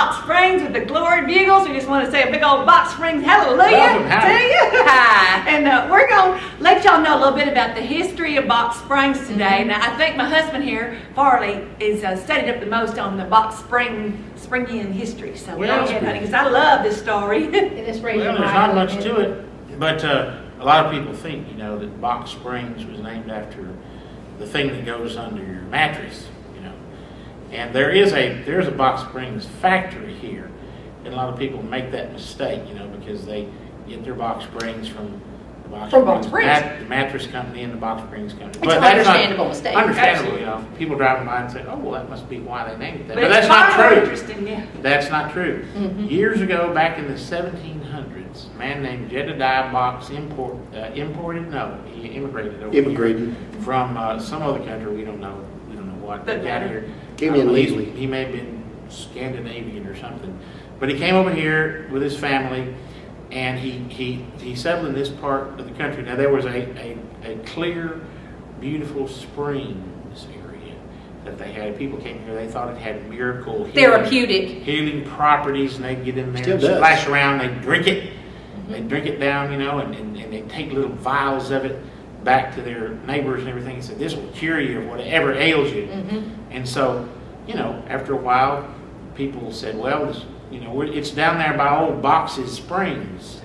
Box Springs with the Glory Bugles. We just want to say a big old Box Springs hallelujah Welcome, to you. Hi. And we're going to let y'all know a little bit about the history of Box Springs today. Now, I think my husband here, Farley, is studied up the most on the Box Springian history. So go ahead, honey, because I love this story. There's not much to it, but a lot of people think, that Box Springs was named after the thing that goes under your mattress, And there's a Box Springs factory here, and a lot of people make that mistake, because they get their box springs from the Box Springs. The mattress company and the Box Springs company. It's an understandable mistake. Understandable, people driving by and say, "Oh, well, that must be why they named it that." But that's not true. Interesting, yeah. That's not true. Years ago, back in the 1700s, a man named Jedediah Box he immigrated over here from some other country. We don't know what. But got here. Came in legally. He may have been Scandinavian or something, but he came over here with his family, and he settled in this part of the country. Now there was a clear, beautiful spring in this area that they had. People came here; they thought it had miracle healing properties, and they'd get in there and splash around. They'd drink it. They'd drink it down, and they'd take little vials of it back to their neighbors and everything and said, "This will cure you of whatever ails you." And so, after a while, people said, "Well, it's down there by old Box's Springs."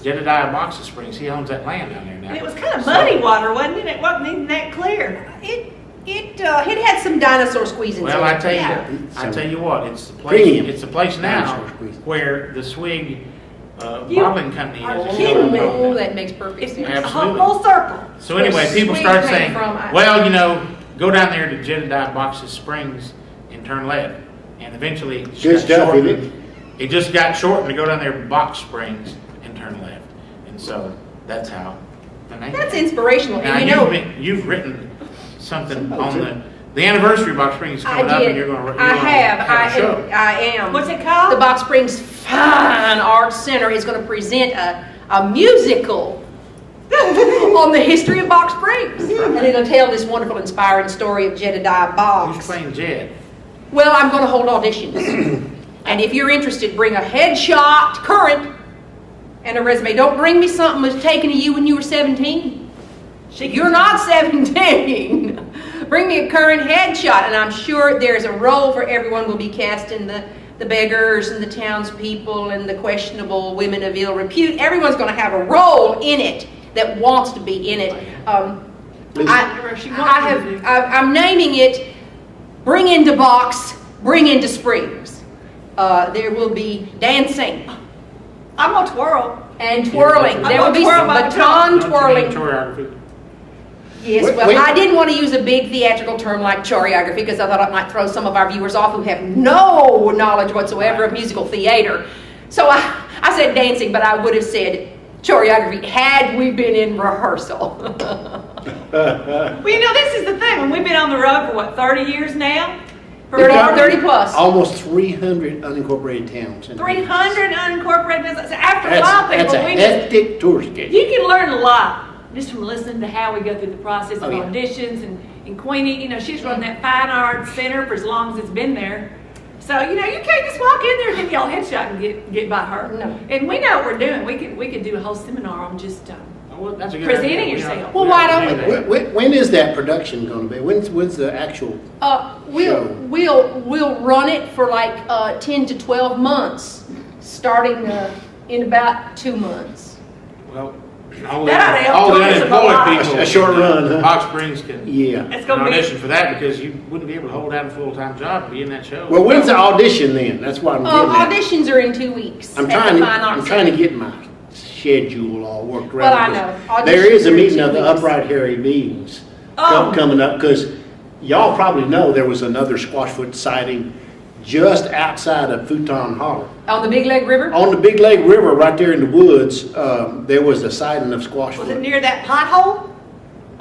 Jedediah Box's Springs. He owns that land down there now. And it was kind of muddy water, wasn't it? It wasn't even that clear. It had some dinosaur squeezing. Well, I tell you what, it's the place. It's the place now where the Swig bottling company is. Oh, that makes perfect sense. Absolutely. Full circle. So anyway, people started saying, "Well, go down there to Jedediah Box's Springs and turn left," and eventually it just got shortened to go down there to Box Springs and turn left, and so that's how the name. That's inspirational. Now, and you've written something on the anniversary of Box Springs coming up, and you're going to. I am. What's it called? The Box Springs Fine Arts Center is going to present a musical on the history of Box Springs, and it'll tell this wonderful, inspiring story of Jedediah Box. Who's playing Jed? Well, I'm going to hold auditions, and if you're interested, bring a headshot, current, and a resume. Don't bring me something that was taken to you when you were 17. You're not 17. Bring me a current headshot, and I'm sure there's a role for everyone. We'll be casting the beggars and the townspeople and the questionable women of ill repute. Everyone's going to have a role in it that wants to be in it. I'm naming it Bring Into Box, Bring Into Springs. There will be dancing. I'm going to twirl. And twirling. There will be some baton twirling. Yes, well, I didn't want to use a big theatrical term like choreography because I thought it might throw some of our viewers off who have no knowledge whatsoever of musical theater. So I said dancing, but I would have said choreography had we been in rehearsal. Well, this is the thing. When we've been on the road for 30 years now? 30 plus. Almost 300 unincorporated towns. 300 unincorporated businesses. After a while, that's a hectic tour schedule. You can learn a lot just from listening to how we go through the process of auditions. And Queenie, she's run that Fine Arts Center for as long as it's been there. So, you can't just walk in there and get y'all headshot and get by her. No. And we know what we're doing. We could do a whole seminar on just that's a good presenting idea. yourself. Well, why don't we? When is that production going to be? When's the actual show? We'll run it for like 10 to 12 months, starting in about 2 months. Well, all the unemployed people, a short run, huh? Box Springs can audition for that because you wouldn't be able to hold down a full-time job and be in that show. Well, when's the audition then? That's what I'm getting at. Auditions are in 2 weeks. I'm trying to get my schedule all worked around. Well, I know. There is a meeting of the Upright Harry Beans coming up because y'all probably know there was another Squashfoot sighting just outside of Futon Holler. On the Big Leg River? On the Big Leg River, right there in the woods, there was a sighting of Squashfoot. Was it near that pothole?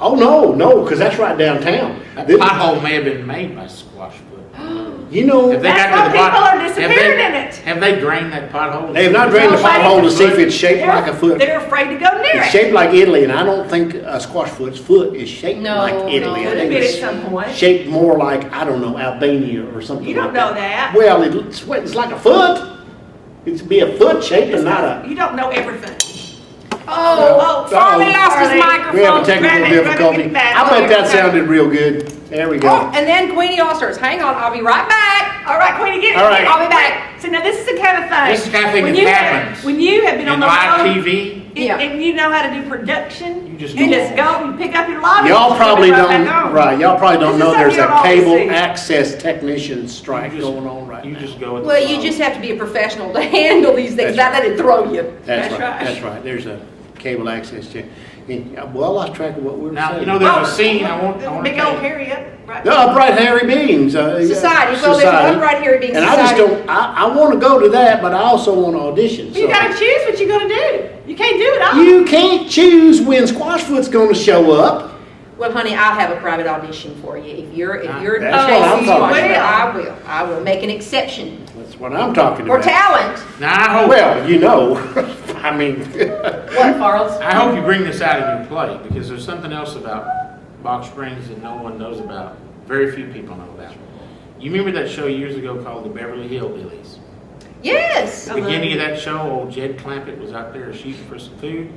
Oh, no, because that's right downtown. That pothole may have been made by Squashfoot. You know, Have they That's got to why the bottom? people are Have disappearing they- in it. Have they drained that pothole? they have not drained the pothole to see if it's shaped like a foot. They're afraid to go near It's it. shaped like Italy, and I don't think a squash foot's foot is shaped No, like Italy. no. I Could have think been at it's some point. shaped more like, I don't know, Albania or something You don't like know that. Well, it's like a foot. It's be a foot shape and not a. You don't know everything. Oh, Farley lost his Farley. microphone. We have a technical Grab it, difficulty. get back. I bet that Okay. sounded real good. There we Oh, go. and then Queenie All-Stars. Hang on, I'll be right back. All right, Queenie, get it. All right. I'll be back. So now this is the kind of thing. This is the kind of thing when that you happens. When you have been on In the live road, TV, Yeah. and you know how to do production, You just you go just on. go and pick up your lobby. Y'all and probably put it right don't, back on. right, y'all probably don't This know is there's something a you don't cable always see. access technician strike You just- going on right you now. just go with the Well, you flow. just have to be a professional to handle these things. That's That it'd throw you. That's That's right, right. that's right. There's a cable access check. And, well, I lost track of what we were Now, saying. you know, there's a scene I want to Big tell old you. Harriet, right? The upright Harry Beings. Society. Well, there's an upright Harry Beings And I just society. don't, I want to go to that, but I also want to audition. You so. gotta choose what you're gonna do. You can't do it all. You can't choose when Squashfoot's going to show up. Well, honey, I'll have a private audition for you. If you're That's chasing what I'm talking Squashfoot, I will make an exception. That's what I'm talking For about. talent. Now, I hope, Well, you know, I mean, What, Farles? I hope you bring this out in your play, because there's something else about Box Springs that no one knows about. Very few people know about. You remember that show years ago called The Beverly Hillbillies? Yes. The beginning of that show, old Jed Clampett was out there shooting for some food,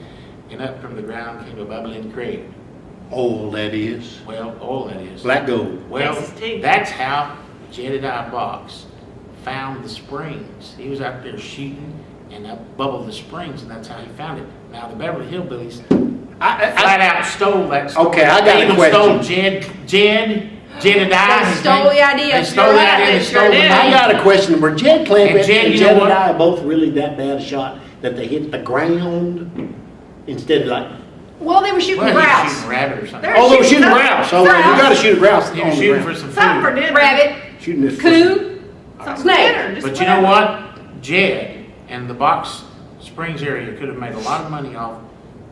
and up from the ground came a bubbling crate. old that is. Well, all that is. Black gold. Well, Texas tea. that's how Jedediah Box found the springs. He was out there shooting and up bubbled the springs, and that's how he found it. Now, the Beverly Hillbillies flat out stole that story. Okay, I got They a even question. stole Jedediah. They his stole name. the idea. They stole You're the right, idea they and sure stole the did. I name. got a question. Were Jed Clampett And Jed, and you know what? Jedediah both really that bad a shot that they hit the ground instead of like, Well, they were shooting Well, he was grouse. shooting rabbit or something. They're oh, they were shooting shooting grouse. grouse. Oh, well, you got to shoot a grouse He on was the shooting for ground. some Something for food. dinner. Rabbit, Shooting this. coon, Something for snake. dinner, just But you know whatever. what? Jed and the Box Springs area could have made a lot of money off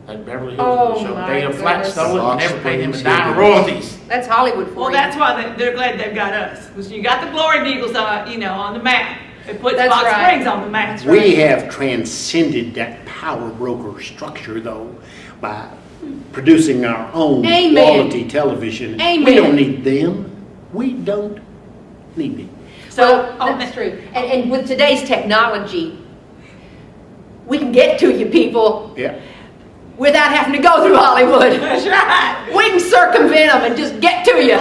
that Beverly Oh, Hills show. my They have flat goodness. stole it and Box never paid him a Springs dime of Hillbillies. royalties. That's Hollywood for Well, you. that's why they're glad they've got us. Because you got the Glory Bugles, on the map. It puts That's Box right. Springs on the map. We have transcended that power broker structure though by producing our own Amen. quality television. Amen. We don't need them. We don't need them. So on that's the- true. And with today's technology, we can get to you people Yeah. without having to go through Hollywood. That's right. We can circumvent them and just get to you.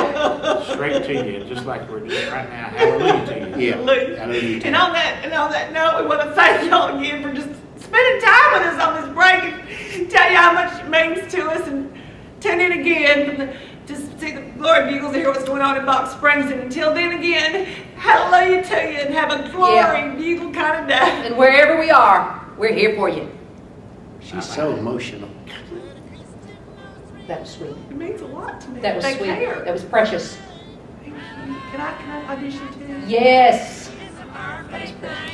Straight to you, just like we're doing right now. Hallelujah to you. Yeah. Hallelujah. Hallelujah. And on that note, we want to thank y'all again for just spending time with us on this break and tell you how much it means to us, and tune in again to see the Glory Bugles and hear what's going on in Box Springs. And until then, again, hallelujah to you and have a Glory Bugle kind of day. And wherever we are, we're here for you. She's so emotional. That was sweet. It means a lot to me. That was they sweet. Care. That was precious. Thank you. Can I audition too? Yes. That was precious.